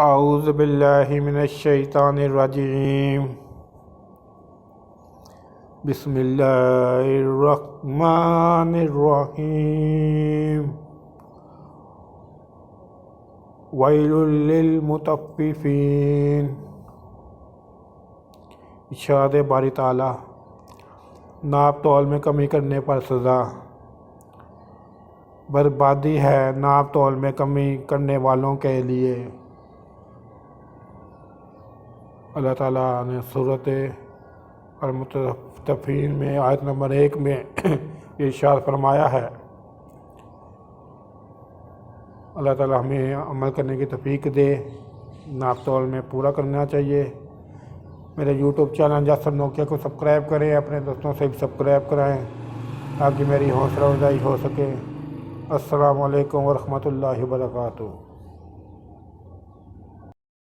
اعوذ باللہ من الشیطان الرجیم بسم اللہ الرحمن الرحیم ویل للمطففین۔ ارشاد باری تعالیٰ، ناپ تول میں کمی کرنے پر سزا۔ بربادی ہے ناپ تول میں کمی کرنے والوں کے لیے۔ اللہ تعالیٰ نے سورۃ المطففین میں آیت نمبر 1 میں ارشاد فرمایا ہے۔ اللہ تعالیٰ ہمیں عمل کرنے کی توفیق دے، ناپ تول میں پورا کرنا چاہیے۔ میرے یوٹیوب چینل یاسر نوکیا کو سبسکرائب کریں، اپنے دوستوں سے بھی سبسکرائب کرائیں تاکہ میری حوصلہ افزائی ہو سکے۔ السلام علیکم ورحمۃ اللہ وبرکاتہ۔